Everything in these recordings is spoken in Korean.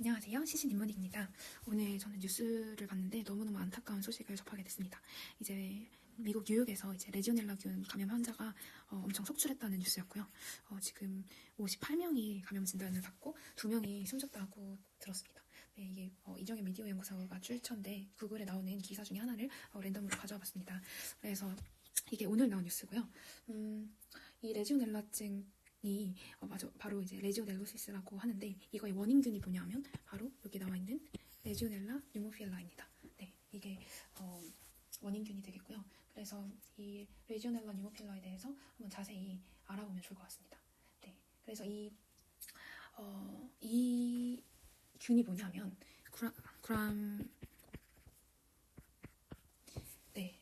안녕하세요. 시신인문입니다. 오늘 저는 뉴스를 봤는데 너무너무 안타까운 소식을 접하게 됐습니다. 이제 미국 뉴욕에서 이제 레지오넬라균 감염 환자가 엄청 속출했다는 뉴스였고요. 지금 58명이 감염 진단을 받고 2명이 숨졌다고 들었습니다. 네, 이게 이정현 미디어 연구소가 출처인데 구글에 나오는 기사 중에 하나를 랜덤으로 가져와 봤습니다. 그래서 이게 오늘 나온 뉴스고요. 이 레지오넬라증 바로 이제 레지오넬로시스라고 하는데 이거의 원인균이 뭐냐면 바로 여기 나와 있는 레지오넬라 뉴모필라입니다. 네, 이게 원인균이 되겠고요. 그래서 이 레지오넬라 뉴모필라에 대해서 한번 자세히 알아보면 좋을 것 같습니다. 네, 그래서 이 균이 뭐냐면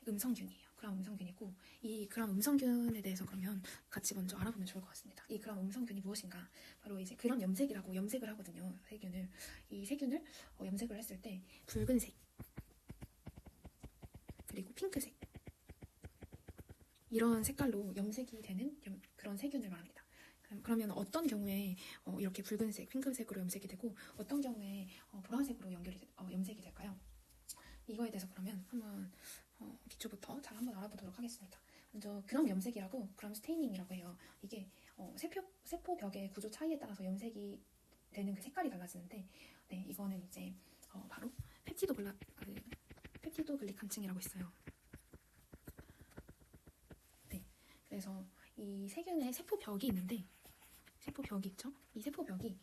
음성균이에요. 그람 음성균이고 이 그람 음성균에 대해서 그러면 같이 먼저 알아보면 좋을 것 같습니다. 이 그람 음성균이 무엇인가? 바로 이제 그람 염색이라고 염색을 하거든요. 세균을. 이 세균을 염색을 했을 때 붉은색 그리고 핑크색 이런 색깔로 염색이 되는 그런 세균을 말합니다. 그러면 어떤 경우에 이렇게 붉은색, 핑크색으로 염색이 되고 어떤 경우에 보라색으로 염색이 될까요? 이거에 대해서 그러면 한번 기초부터 잘 한번 알아보도록 하겠습니다. 먼저 그람 염색이라고 그람 스테이닝이라고 해요. 이게 세포벽의 구조 차이에 따라서 염색이 되는 그 색깔이 달라지는데 네, 이거는 이제 바로 펩티도 글리칸층이라고 있어요. 네, 그래서 이 세균의 세포벽이 있는데 세포벽이 있죠? 이 세포벽이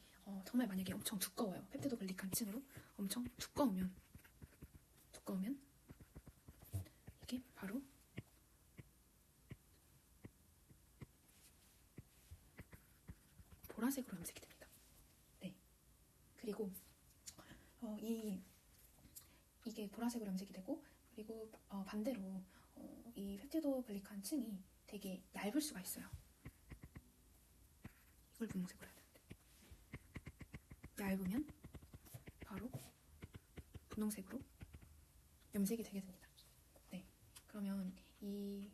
정말 만약에 엄청 두꺼워요. 펩티도 글리칸층으로 엄청 두꺼우면 이게 바로 보라색으로 염색이 됩니다. 네. 그리고 이게 보라색으로 염색이 되고 그리고 반대로 이 펩티도 글리칸층이 되게 얇을 수가 있어요. 이걸 분홍색으로 해야 되는데 얇으면 바로 분홍색으로 염색이 되게 됩니다. 네. 그러면 이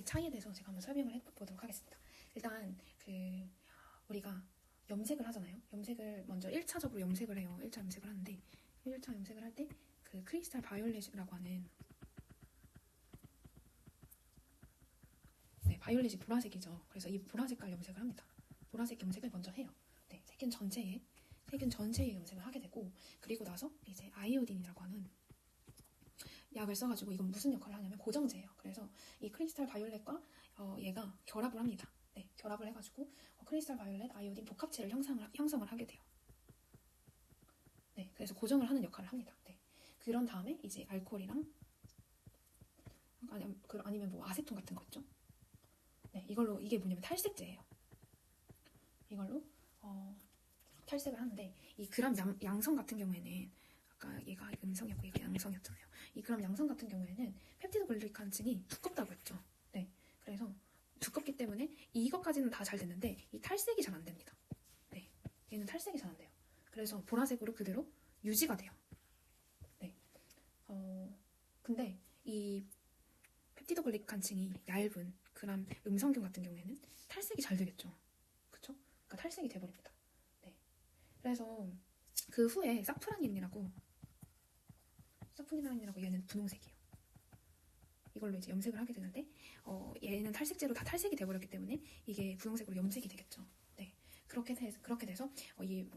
차이에 대해서 제가 한번 설명을 해보도록 하겠습니다. 일단 우리가 염색을 하잖아요. 염색을 먼저 1차적으로 염색을 해요. 1차 염색을 하는데 1차 염색을 할 때 그 크리스탈 바이올렛이라고 하는 네, 바이올렛이 보라색이죠. 그래서 이 보라색깔 염색을 합니다. 보라색 염색을 먼저 해요. 네, 세균 전체에 염색을 하게 되고 그리고 나서 이제 아이오딘이라고 하는 약을 써가지고 이건 무슨 역할을 하냐면 고정제예요. 그래서 이 크리스탈 바이올렛과 얘가 결합을 합니다. 네, 결합을 해가지고 크리스탈 바이올렛 아이오딘 복합체를 형성을 하게 돼요. 네, 그래서 고정을 하는 역할을 합니다. 네, 그런 다음에 이제 알코올이랑 아니면 뭐 아세톤 같은 거 있죠. 네, 이게 뭐냐면 탈색제예요. 이걸로 탈색을 하는데 이 그람 양성 같은 경우에는 아까 얘가 음성이었고 얘가 양성이었잖아요. 이 그람 양성 같은 경우에는 펩티도 글리칸층이 두껍다고 했죠. 네, 그래서 두껍기 때문에 이것까지는 다 잘 됐는데 이 탈색이 잘 안 됩니다. 네, 얘는 탈색이 잘 안 돼요. 그래서 보라색으로 그대로 유지가 돼요. 네, 근데 이 펩티도 글리칸층이 얇은 그람 음성균 같은 경우에는 탈색이 잘 되겠죠. 그쵸? 그러니까 탈색이 돼버립니다. 네, 그래서 그 후에 사프라닌이라고 얘는 분홍색이에요. 이걸로 이제 염색을 하게 되는데 얘는 탈색제로 다 탈색이 돼버렸기 때문에 이게 분홍색으로 염색이 되겠죠. 네, 그렇게 돼서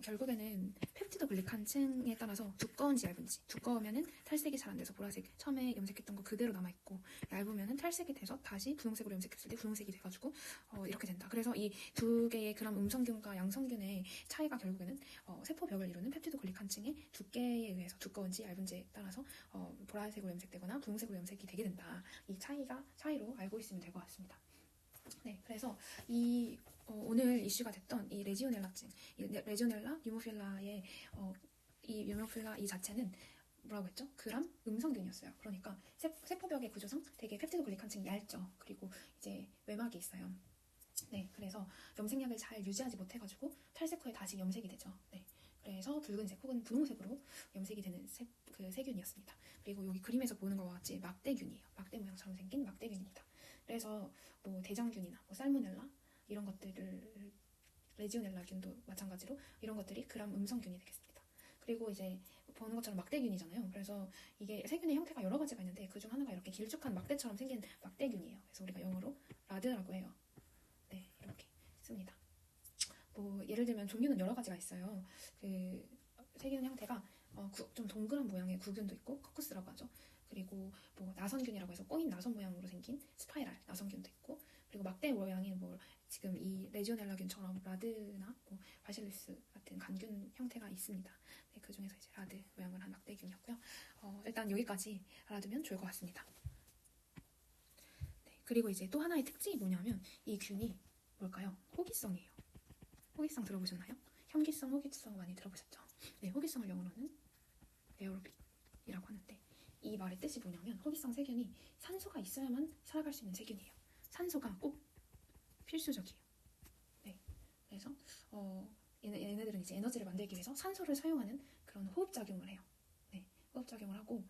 결국에는 펩티도 글리칸층에 따라서 두꺼운지 얇은지 두꺼우면은 탈색이 잘 안 돼서 보라색 처음에 염색했던 거 그대로 남아있고 얇으면은 탈색이 돼서 다시 분홍색으로 염색했을 때 분홍색이 돼가지고 이렇게 된다. 그래서 이 두 개의 그람 음성균과 양성균의 차이가 결국에는 세포벽을 이루는 펩티도 글리칸층의 두께에 의해서 두꺼운지 얇은지에 따라서 보라색으로 염색되거나 분홍색으로 염색이 되게 된다. 이 차이로 알고 있으면 될 것 같습니다. 네, 그래서 오늘 이슈가 됐던 이 레지오넬라증, 레지오넬라 뉴모필라의 이 뉴모필라 이 자체는 뭐라고 했죠? 그람 음성균이었어요. 그러니까 세포벽의 구조상 되게 펩티도 글리칸층이 얇죠. 그리고 이제 외막이 있어요. 네, 그래서 염색약을 잘 유지하지 못해가지고 탈색 후에 다시 염색이 되죠. 네, 그래서 붉은색 혹은 분홍색으로 염색이 되는 그 세균이었습니다. 그리고 여기 그림에서 보는 것과 같이 막대균이에요. 막대 모양처럼 생긴 막대균입니다. 그래서 뭐 대장균이나 뭐 살모넬라 이런 것들을 레지오넬라균도 마찬가지로 이런 것들이 gram 음성균이 되겠습니다. 그리고 이제 보는 것처럼 막대균이잖아요. 그래서 이게 세균의 형태가 여러 가지가 있는데 그중 하나가 이렇게 길쭉한 막대처럼 생긴 막대균이에요. 그래서 우리가 영어로 라드라고 해요. 네, 이렇게 씁니다. 뭐 예를 들면 종류는 여러 가지가 있어요. 그 세균 형태가 좀 동그란 모양의 구균도 있고 커쿠스라고 하죠. 그리고 뭐 나선균이라고 해서 꼬인 나선 모양으로 생긴 스파이랄 나선균도 있고, 그리고 막대 모양의 뭐 지금 이 레지오넬라균처럼 라드나 뭐 바실리스 같은 간균 형태가 있습니다. 네, 그 중에서 이제 라드 모양을 한 막대균이었고요. 일단 여기까지 알아두면 좋을 것 같습니다. 네, 그리고 이제 또 하나의 특징이 뭐냐면 이 균이 뭘까요? 호기성이에요. 호기성 들어보셨나요? 현기성, 호기성 많이 들어보셨죠? 네, 호기성을 영어로는 에어로빅이라고 하는데 이 말의 뜻이 뭐냐면 호기성 세균이 산소가 있어야만 살아갈 수 있는 세균이에요. 산소가 꼭 필수적이에요. 네, 그래서 얘네들은 이제 에너지를 만들기 위해서 산소를 사용하는 그런 호흡작용을 해요. 네, 호흡작용을 하고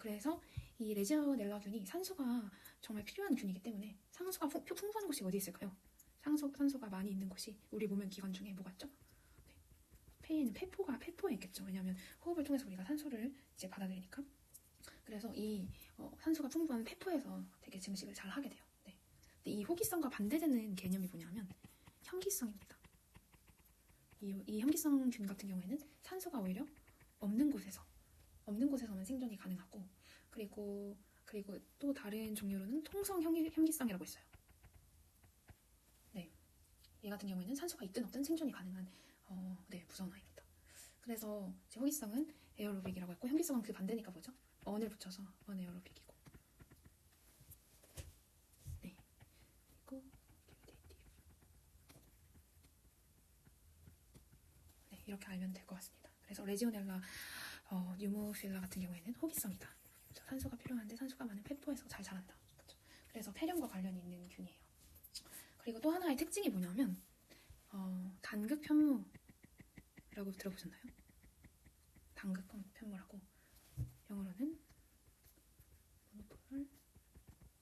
그래서 이 레지오넬라균이 산소가 정말 필요한 균이기 때문에 산소가 풍부한 곳이 어디 있을까요? 산소가 많이 있는 곳이 우리 몸의 기관 중에 뭐가 있죠? 네, 폐에는 폐포에 있겠죠. 왜냐하면 호흡을 통해서 우리가 산소를 이제 받아들이니까. 그래서 이 산소가 풍부한 폐포에서 되게 증식을 잘 하게 돼요. 네. 근데 이 호기성과 반대되는 개념이 뭐냐면 현기성입니다. 이 현기성균 같은 경우에는 산소가 오히려 없는 곳에서만 생존이 가능하고, 그리고 또 다른 종류로는 통성 현기성이라고 있어요. 네, 얘 같은 경우에는 산소가 있든 없든 생존이 가능한 무서운 아이입니다. 그래서 제 호기성은 에어로빅이라고 했고 현기성은 그 반대니까 뭐죠? 언을 붙여서 언에어로빅이고. 네, 그리고 네, 이렇게 알면 될 것 같습니다. 그래서 레지오넬라 뉴모필라 같은 경우에는 호기성이다. 산소가 필요한데 산소가 많은 폐포에서 잘 자란다. 그렇죠? 그래서 폐렴과 관련이 있는 균이에요. 그리고 또 하나의 특징이 뭐냐면 단극 편무라고 들어보셨나요? 단극 편무라고 영어로는 모노폴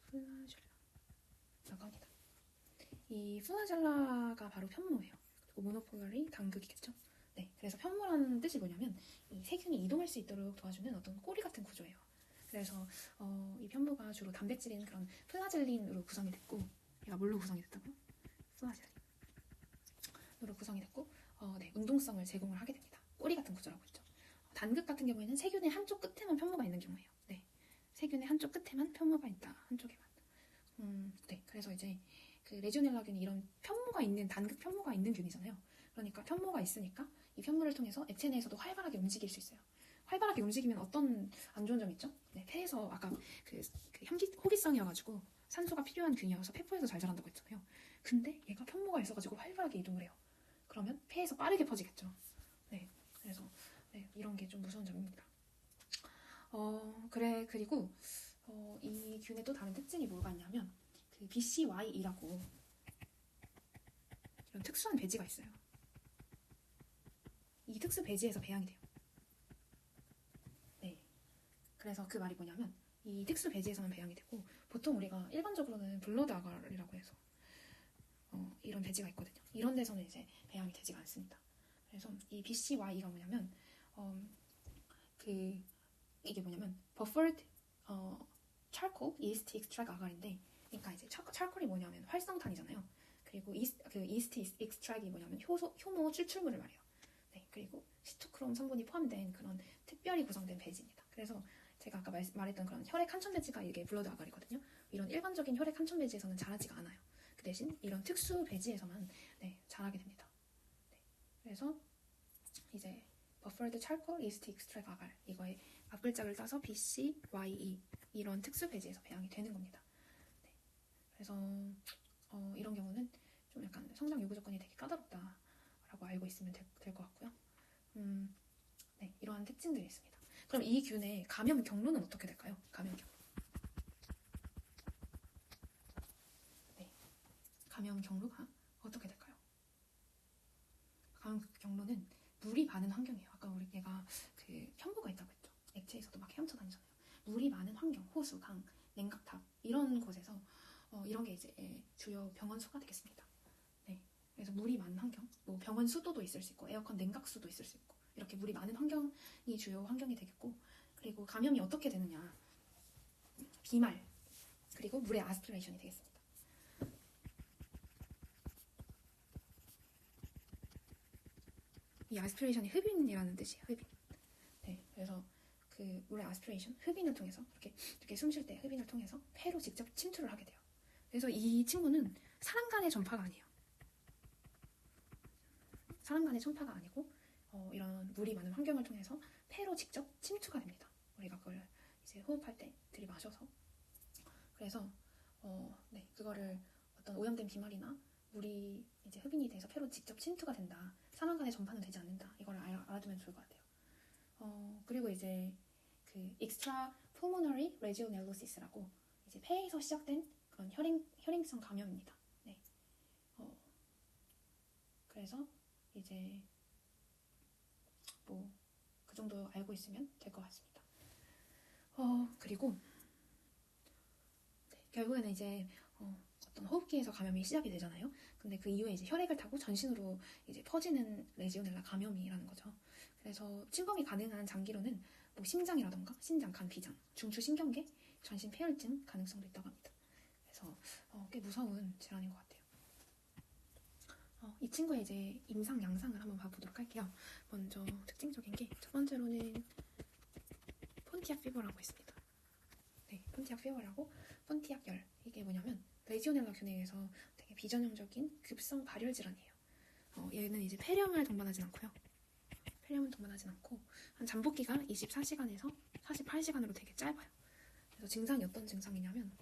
플라젤라라고 합니다. 이 플라젤라가 바로 편무예요. 그리고 모노폴이 단극이겠죠. 네, 그래서 편무라는 뜻이 뭐냐면 이 세균이 이동할 수 있도록 도와주는 어떤 꼬리 같은 구조예요. 그래서 이 편무가 주로 단백질인 그런 플라젤린으로 구성이 됐고, 얘가 뭘로 구성이 됐다고요? 플라젤린으로 구성이 됐고, 네, 운동성을 제공을 하게 됩니다. 꼬리 같은 구조라고 했죠. 단극 같은 경우에는 세균의 한쪽 끝에만 편무가 있는 경우예요. 네, 세균의 한쪽 끝에만 편무가 있다. 한쪽에만. 네, 그래서 이제 그 레지오넬라균이 이런 단극 편무가 있는 균이잖아요. 그러니까 편무가 있으니까 이 편무를 통해서 액체 내에서도 활발하게 움직일 수 있어요. 활발하게 움직이면 어떤 안 좋은 점이 있죠? 네, 폐에서 아까 호기성이어가지고 산소가 필요한 균이어서 폐포에서 잘 자란다고 했잖아요. 근데 얘가 편무가 있어가지고 활발하게 이동을 해요. 그러면 폐에서 빠르게 퍼지겠죠. 네, 그래서 네, 이런 게 좀 무서운 점입니다. 그리고 이 균의 또 다른 특징이 뭐가 있냐면 그 BCY이라고 이런 특수한 배지가 있어요. 이 특수 배지에서 배양이 돼요. 네, 그래서 그 말이 뭐냐면 이 특수 배지에서만 배양이 되고, 보통 우리가 일반적으로는 블러드 아가리라고 해서 이런 배지가 있거든요. 이런 데서는 이제 배양이 되지가 않습니다. 그래서 이 BCY가 뭐냐면 이게 뭐냐면 buffered charcoal yeast extract agar인데, 그러니까 이제 charcoal이 뭐냐면 활성탄이잖아요. 그리고 yeast extract이 뭐냐면 효모 추출물을 말해요. 네, 그리고 시토크롬 성분이 포함된 그런 특별히 구성된 배지입니다. 그래서 제가 아까 말했던 그런 혈액 한천 배지가 이게 블러드 아가리거든요. 이런 일반적인 혈액 한천 배지에서는 자라지가 않아요. 그 대신 이런 특수 배지에서만 자라게 됩니다. 네, 그래서 이제 buffered charcoal yeast extract agar, 이거의 앞글자를 따서 BCYE, 이런 특수 배지에서 배양이 되는 겁니다. 네, 그래서 이런 경우는 좀 약간 성장 요구 조건이 되게 까다롭다라고 알고 있으면 될 것 같고요. 네, 이러한 특징들이 있습니다. 그럼 이 균의 감염 경로는 어떻게 될까요? 감염 경로. 네, 감염 경로가 어떻게 될까요? 감염 경로는 물이 많은 환경이에요. 아까 얘가 그 편무가 있다고 했죠. 액체에서도 막 헤엄쳐 다니잖아요. 물이 많은 환경, 호수, 강, 냉각탑 이런 곳에서 이런 게 이제 주요 병원 수가 되겠습니다. 네, 그래서 물이 많은 환경, 뭐 에어컨 수도도 있을 수 있고 에어컨 냉각수도 있을 수 있고 이렇게 물이 많은 환경이 주요 환경이 되겠고, 그리고 감염이 어떻게 되느냐, 비말 그리고 물의 아스피레이션이 되겠습니다. 이 아스피레이션이 흡인이라는 뜻이에요. 흡인. 네, 그래서 그 물의 아스피레이션, 흡인을 통해서 이렇게 숨 쉴 때 흡인을 통해서 폐로 직접 침투를 하게 돼요. 그래서 이 친구는 사람 간의 전파가 아니에요. 사람 간의 전파가 아니고 이런 물이 많은 환경을 통해서 폐로 직접 침투가 됩니다. 우리가 그걸 이제 호흡할 때 들이마셔서. 그래서 네, 그거를 어떤 오염된 비말이나 물이 이제 흡인이 돼서 폐로 직접 침투가 된다. 사람 간의 전파는 되지 않는다. 이걸 알아두면 좋을 것 같아요. 그리고 이제 그 extra pulmonary legionellosis라고 이제 폐에서 시작된 그런 혈행성 감염입니다. 네. 그래서 이제 뭐 그 정도 알고 있으면 될 것 같습니다. 그리고 네, 결국에는 이제 어떤 호흡기에서 감염이 시작이 되잖아요. 근데 그 이후에 이제 혈액을 타고 전신으로 이제 퍼지는 레지오넬라 감염이라는 거죠. 그래서 침범이 가능한 장기로는 뭐 심장이라던가 신장, 간, 비장, 중추 신경계, 전신 폐혈증 가능성도 있다고 합니다. 그래서 꽤 무서운 질환인 것 같아요. 이 친구의 이제 임상 양상을 한번 봐보도록 할게요. 먼저 특징적인 게 첫 번째로는 폰티악 피버라고 있습니다. 네, 폰티악 피버라고 폰티악 열. 이게 뭐냐면 레지오넬라 균해에서 되게 비전형적인 급성 발열 질환이에요. 얘는 이제 폐렴을 동반하진 않고요. 폐렴은 동반하진 않고 한 잠복기가 24시간에서 48시간으로 되게 짧아요. 그래서 증상이 어떤 증상이냐면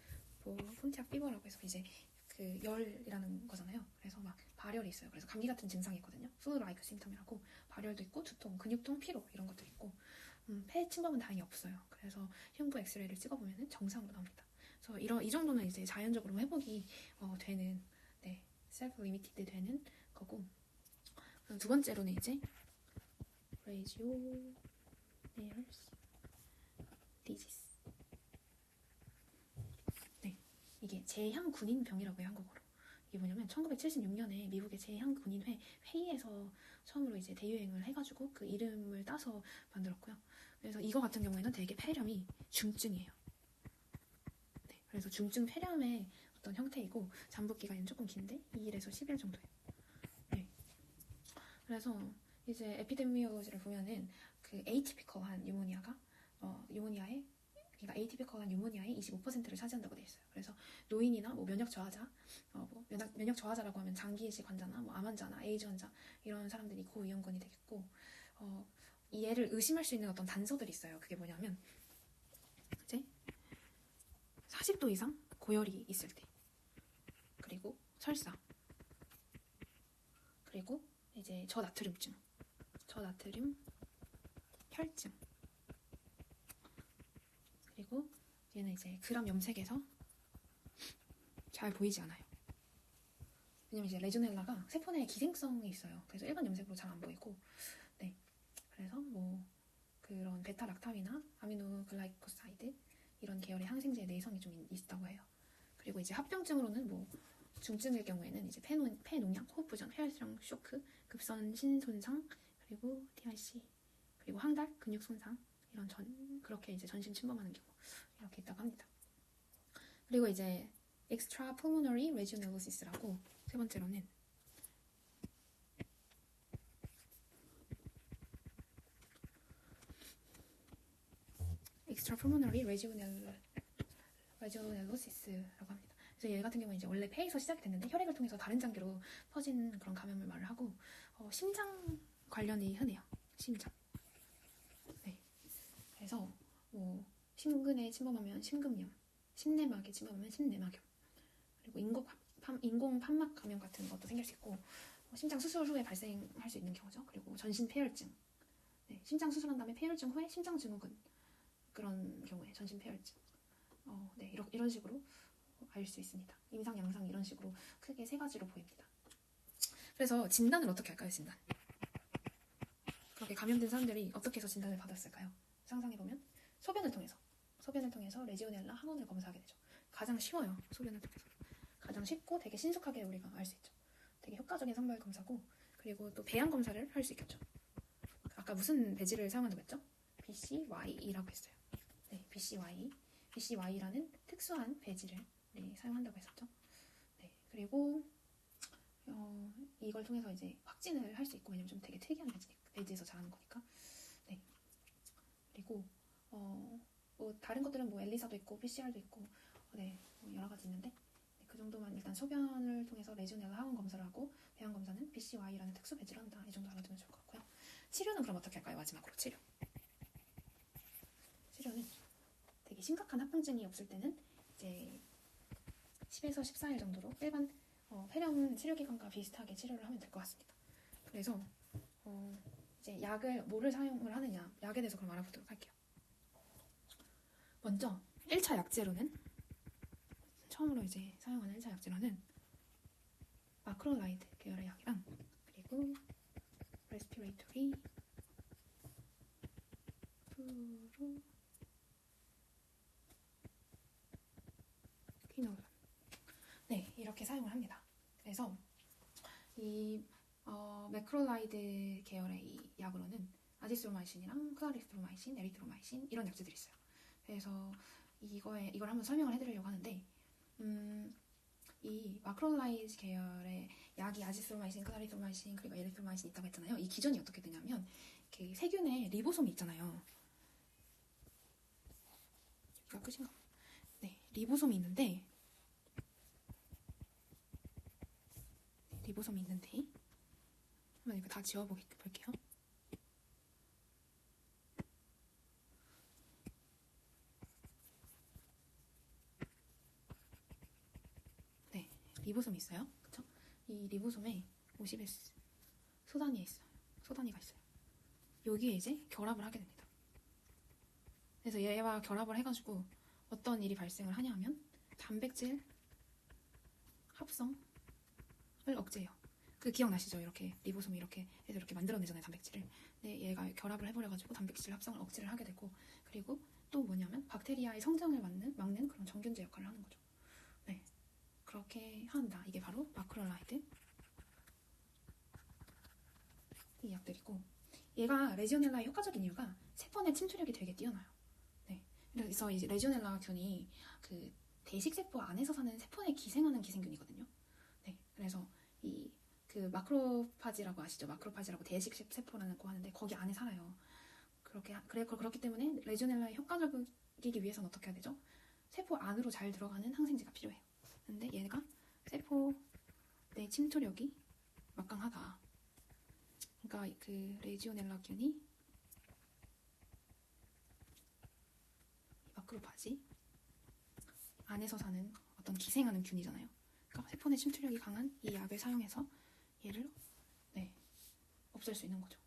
뭐 폰티악 피버라고 해서 이제 그 열이라는 거잖아요. 그래서 막 발열이 있어요. 그래서 감기 같은 증상이 있거든요. flu-like symptom이라고 발열도 있고 두통, 근육통, 피로 이런 것도 있고 폐 침범은 다행히 없어요. 그래서 흉부 엑스레이를 찍어보면 정상으로 나옵니다. 그래서 이 정도는 이제 자연적으로 회복이 되는, 네, 셀프 리미티드 되는 거고, 두 번째로는 이제 레지오넬러스 디지스. 네, 이게 제향군인병이라고 해요, 한국어로. 이게 뭐냐면 1976년에 미국의 제향군인회 회의에서 처음으로 이제 대유행을 해가지고 그 이름을 따서 만들었고요. 그래서 이거 같은 경우에는 되게 폐렴이 중증이에요. 네, 그래서 중증 폐렴의 어떤 형태이고 잠복 기간은 조금 긴데 2일에서 10일 정도예요. 네, 그래서 이제 에피데미올로지를 보면은 그 에이티피컬한 유모니아가 유모니아의 그러니까 에이티피컬한 유모니아의 25%를 차지한다고 되어 있어요. 그래서 노인이나 뭐 면역 저하자, 면역 저하자라고 하면 장기이식 환자나 뭐 암 환자나 에이즈 환자 이런 사람들이 고위험군이 되겠고, 이 얘를 의심할 수 있는 어떤 단서들이 있어요. 그게 뭐냐면 이제 40도 이상 고열이 있을 때, 그리고 설사, 그리고 이제 저나트륨증, 저나트륨 혈증, 그리고 얘는 이제 그람 염색에서 잘 보이지 않아요. 왜냐면 이제 레지오넬라가 세포 내에 기생성이 있어요. 그래서 일반 염색으로 잘 안 보이고, 네, 그래서 뭐 그런 베타락탐이나 아미노글라이코사이드 이런 계열의 항생제의 내성이 좀 있다고 해요. 그리고 이제 합병증으로는 뭐 중증일 경우에는 이제 폐농약, 호흡부전, 폐활량 쇼크, 급선 신손상, 그리고 TIC, 그리고 항달, 근육 손상 이런 그렇게 이제 전신 침범하는 경우 이렇게 있다고 합니다. 그리고 이제 extra pulmonary legionellosis라고 세 번째로는 extra pulmonary legionellosis라고 합니다. 그래서 얘 같은 경우는 이제 원래 폐에서 시작이 됐는데 혈액을 통해서 다른 장기로 퍼진 그런 감염을 말을 하고, 심장 관련이 흔해요. 심장. 네. 그래서 뭐 심근에 침범하면 심근염, 심내막에 침범하면 심내막염, 그리고 인공 판막 감염 같은 것도 생길 수 있고, 심장 수술 후에 발생할 수 있는 경우죠. 그리고 전신 폐혈증. 네, 심장 수술한 다음에 폐혈증 후에 심장 증후군, 그런 경우에 전신 폐혈증. 네, 이런 식으로 알 수 있습니다. 임상, 양상 이런 식으로 크게 세 가지로 보입니다. 그래서 진단을 어떻게 할까요? 진단. 그렇게 감염된 사람들이 어떻게 해서 진단을 받았을까요? 상상해보면 소변을 통해서 레지오넬라 항원을 검사하게 되죠. 가장 쉬워요. 소변을 통해서. 가장 쉽고 되게 신속하게 우리가 알 수 있죠. 되게 효과적인 선별 검사고, 그리고 또 배양 검사를 할 수 있겠죠. 아까 무슨 배지를 사용한다고 했죠? BCY라고 했어요. 네, BCY라는 특수한 배지를 사용한다고 했었죠. 네, 그리고 이걸 통해서 이제 확진을 할 수 있고, 왜냐면 좀 되게 특이한 배지에서 잘하는 거니까. 네, 그리고 뭐 다른 것들은 뭐 엘리사도 있고 PCR도 있고, 네, 뭐 여러 가지 있는데, 네, 그 정도만 일단 소변을 통해서 레지오넬라 항원 검사를 하고 배양 검사는 BCY라는 특수 배지를 한다. 이 정도 알아두면 좋을 것 같고요. 치료는 그럼 어떻게 할까요? 마지막으로 치료는 되게 심각한 합병증이 없을 때는 이제 10에서 14일 정도로 일반 폐렴 치료기간과 비슷하게 치료를 하면 될 것 같습니다. 그래서 이제 뭐를 사용을 하느냐, 약에 대해서 그럼 알아보도록 할게요. 먼저 1차 약제로는, 처음으로 이제 사용하는 1차 약제로는 마크롤라이드 계열의 약이랑, 그리고 레스피레이터리 프로퀴놀, 네, 이렇게 사용을 합니다. 그래서 이 매크롤라이드 계열의 이 약으로는 아지스로마이신이랑 클라리스로마이신, 에리트로마이신 이런 약제들이 있어요. 그래서 이걸 한번 설명을 해드리려고 하는데, 이 마크롤라이드 계열의 약이 아지스로마이신, 클라리스로마이신, 그리고 에리트로마이신 있다고 했잖아요. 이 기전이 어떻게 되냐면, 이렇게 세균의 리보솜이 있잖아요. 여기가 끝인가? 네, 리보솜이 있는데, 한번 이거 다 지워볼게요. 네, 리보솜이 있어요. 그쵸? 이 리보솜에 50S 소단위가 있어요. 여기에 이제 결합을 하게 됩니다. 그래서 얘와 결합을 해가지고 어떤 일이 발생을 하냐면 단백질 합성을 억제해요. 그 기억나시죠? 이렇게 리보솜이 이렇게 해서 이렇게 만들어내잖아요, 단백질을. 근데 얘가 결합을 해버려가지고 단백질 합성을 억제를 하게 되고, 그리고 또 뭐냐면 박테리아의 성장을 막는 그런 정균제 역할을 하는 거죠. 네, 그렇게 한다. 이게 바로 마크롤라이드 이 약들이고, 얘가 레지오넬라에 효과적인 이유가 세포 내 침투력이 되게 뛰어나요. 네, 그래서 이제 레지오넬라균이 그 대식세포 안에서 사는 세포 내에 기생하는 기생균이거든요. 네, 그래서 그 마크로파지라고 아시죠? 마크로파지라고 대식세포라는 거 하는데 거기 안에 살아요. 그렇기 때문에 레지오넬라에 효과적이기 위해서는 어떻게 해야 되죠? 세포 안으로 잘 들어가는 항생제가 필요해요. 근데 얘가 세포 내 침투력이 막강하다. 그러니까 그 레지오넬라균이 마크로파지 안에서 사는 어떤 기생하는 균이잖아요. 그러니까 세포 내 침투력이 강한 이 약을 사용해서 얘를 없앨 수 있는 거죠.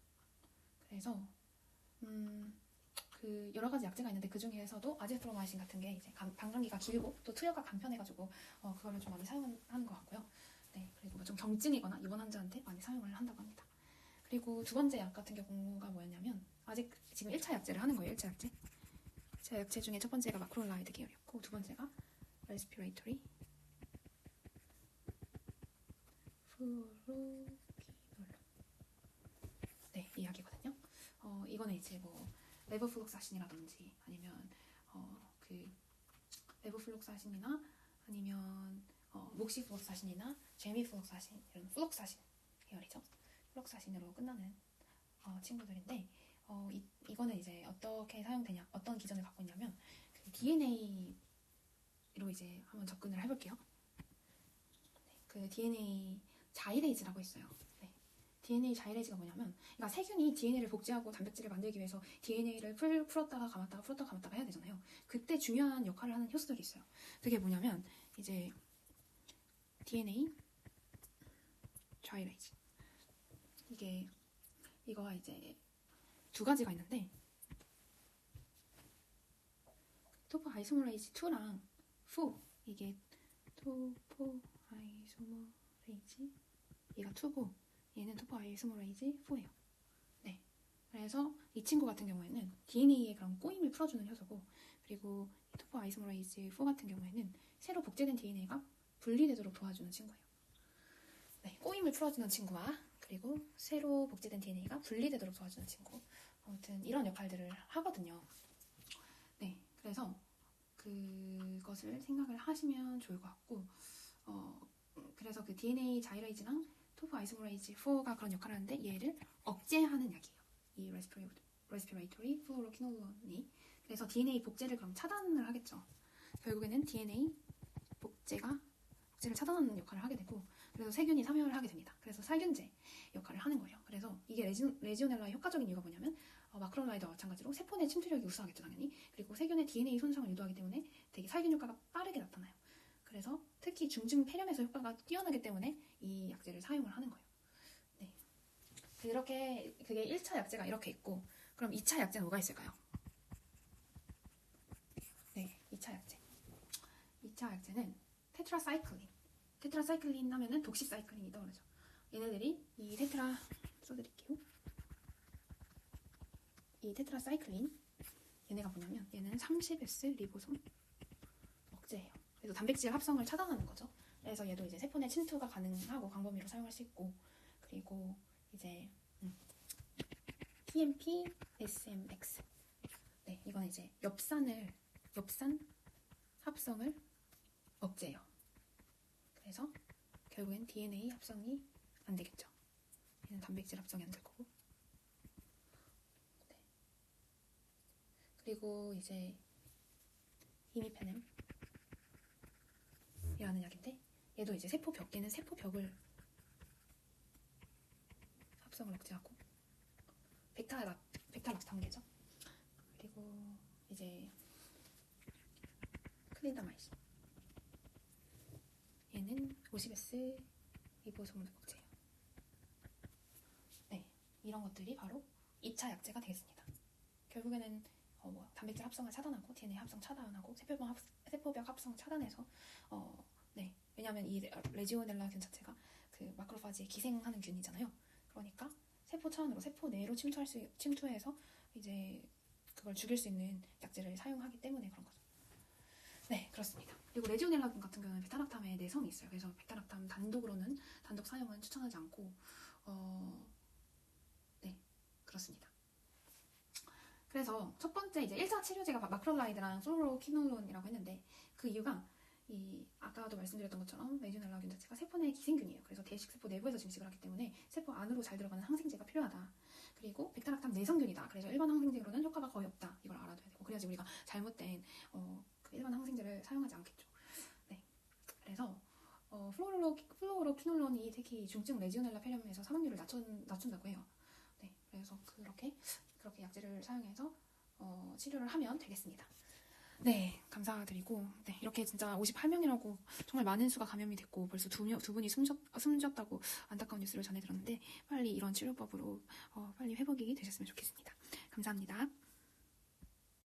그래서 그 여러 가지 약제가 있는데 그 중에서도 아지트로마이신 같은 게 이제 방광기가 길고 또 투여가 간편해가지고 그거를 좀 많이 사용하는 것 같고요. 네, 그리고 좀 경증이거나 입원 환자한테 많이 사용을 한다고 합니다. 그리고 두 번째 약 같은 경우가 뭐였냐면, 아직 지금 1차 약제를 하는 거예요. 1차 약제. 1차 약제 중에 첫 번째가 마크롤라이드 계열이었고, 두 번째가 레스피레이터리 프로퀴놀. 네, 이 약이거든요. 이거는 이제 뭐 레버플록사신이라든지 아니면 그 레버플록사신이나 아니면 록시플록사신이나 제미플록사신, 이런 플록사신 계열이죠. 플록사신으로 끝나는 친구들인데, 이거는 이제 어떻게 사용되냐, 어떤 기전을 갖고 있냐면, 그 DNA로 이제 한번 접근을 해볼게요. 네, 그 DNA 자이레이즈라고 있어요. 네, DNA 자이레이즈가 뭐냐면, 그러니까 세균이 DNA를 복제하고 단백질을 만들기 위해서 DNA를 풀었다가 감았다가 해야 되잖아요. 그때 중요한 역할을 하는 효소들이 있어요. 그게 뭐냐면 이제 DNA 자이레이즈, 이거가 이제 두 가지가 있는데, 토포 아이소머레이즈 2랑 4, 이게 토포 아이소머레이즈, 얘가 2고 얘는 토포 아이소머레이즈 4예요. 네, 그래서 이 친구 같은 경우에는 DNA의 그런 꼬임을 풀어주는 효소고, 그리고 토포 아이소머레이즈 4 같은 경우에는 새로 복제된 DNA가 분리되도록 도와주는 친구예요. 네, 꼬임을 풀어주는 친구와 그리고 새로 복제된 DNA가 분리되도록 도와주는 친구. 아무튼 이런 역할들을 하거든요. 네, 그래서 그것을 생각을 하시면 좋을 것 같고, 그래서 그 DNA 자이레이즈랑 토프 아이소모레이즈 4가 그런 역할을 하는데 얘를 억제하는 약이에요. 이 레스피레이토리 플로로키놀론이. 그래서 DNA 복제를 그럼 차단을 하겠죠. 결국에는 DNA 복제를 차단하는 역할을 하게 되고, 그래서 세균이 사멸을 하게 됩니다. 그래서 살균제 역할을 하는 거예요. 그래서 이게 레지오넬라의 효과적인 이유가 뭐냐면 마크롤라이드와 마찬가지로 세포 내 침투력이 우수하겠죠, 당연히. 그리고 세균의 DNA 손상을 유도하기 때문에 되게 살균 효과가 빠르게 나타나요. 그래서 특히 중증 폐렴에서 효과가 뛰어나기 때문에 이 약제를 사용을 하는 거예요. 네. 그게 1차 약제가 이렇게 있고, 그럼 2차 약제는 뭐가 있을까요? 네, 2차 약제. 2차 약제는 테트라사이클린. 테트라사이클린 하면은 독시사이클린이 떠오르죠. 얘네들이 이 테트라 써드릴게요. 이 테트라사이클린, 얘네가 뭐냐면 얘는 30S 리보솜 억제예요. 그래서 단백질 합성을 차단하는 거죠. 그래서 얘도 이제 세포 내 침투가 가능하고 광범위로 사용할 수 있고, 그리고 이제 TMP SMX. 네, 이건 이제 엽산 합성을 억제해요. 그래서 결국엔 DNA 합성이 안 되겠죠. 얘는 단백질 합성이 안 될 거고. 네. 그리고 이제 이미페넴이라는 약인데, 얘도 이제 얘는 세포벽을 합성을 억제하고, 베타락탐계죠. 그리고 이제 클린다마이신, 얘는 50S 리보솜을 억제해요. 네, 이런 것들이 바로 2차 약제가 되겠습니다. 결국에는 단백질 합성을 차단하고 DNA 합성 차단하고 세포벽 합성 차단해서 네, 왜냐하면 이 레지오넬라 균 자체가 그 마크로파지에 기생하는 균이잖아요. 그러니까 세포 차원으로 세포 내로 침투해서 이제 그걸 죽일 수 있는 약제를 사용하기 때문에 그런 거죠. 네, 그렇습니다. 그리고 레지오넬라균 같은 경우는 베타락탐에 내성이 있어요. 그래서 베타락탐 단독 사용은 추천하지 않고, 네, 그렇습니다. 그래서 첫 번째 이제 1차 치료제가 마크롤라이드랑 플로로키놀론이라고 했는데, 그 이유가 아까도 말씀드렸던 것처럼 레지오넬라균 자체가 세포 내 기생균이에요. 그래서 대식세포 내부에서 증식을 하기 때문에 세포 안으로 잘 들어가는 항생제가 필요하다. 그리고 베타락탐 내성균이다. 그래서 일반 항생제로는 효과가 거의 없다. 이걸 알아둬야 되고, 그래야지 우리가 잘못된 그 일반 항생제를 사용하지 않겠죠. 네, 그래서 플로로키놀론이 특히 중증 레지오넬라 폐렴에서 사망률을 낮춘다고 해요. 네, 그래서 그렇게 약제를 사용해서 치료를 하면 되겠습니다. 네, 감사드리고, 네, 이렇게 진짜 58명이라고 정말 많은 수가 감염이 됐고 벌써 두 분이 숨졌다고 안타까운 뉴스를 전해들었는데, 빨리 이런 치료법으로 빨리 회복이 되셨으면 좋겠습니다. 감사합니다.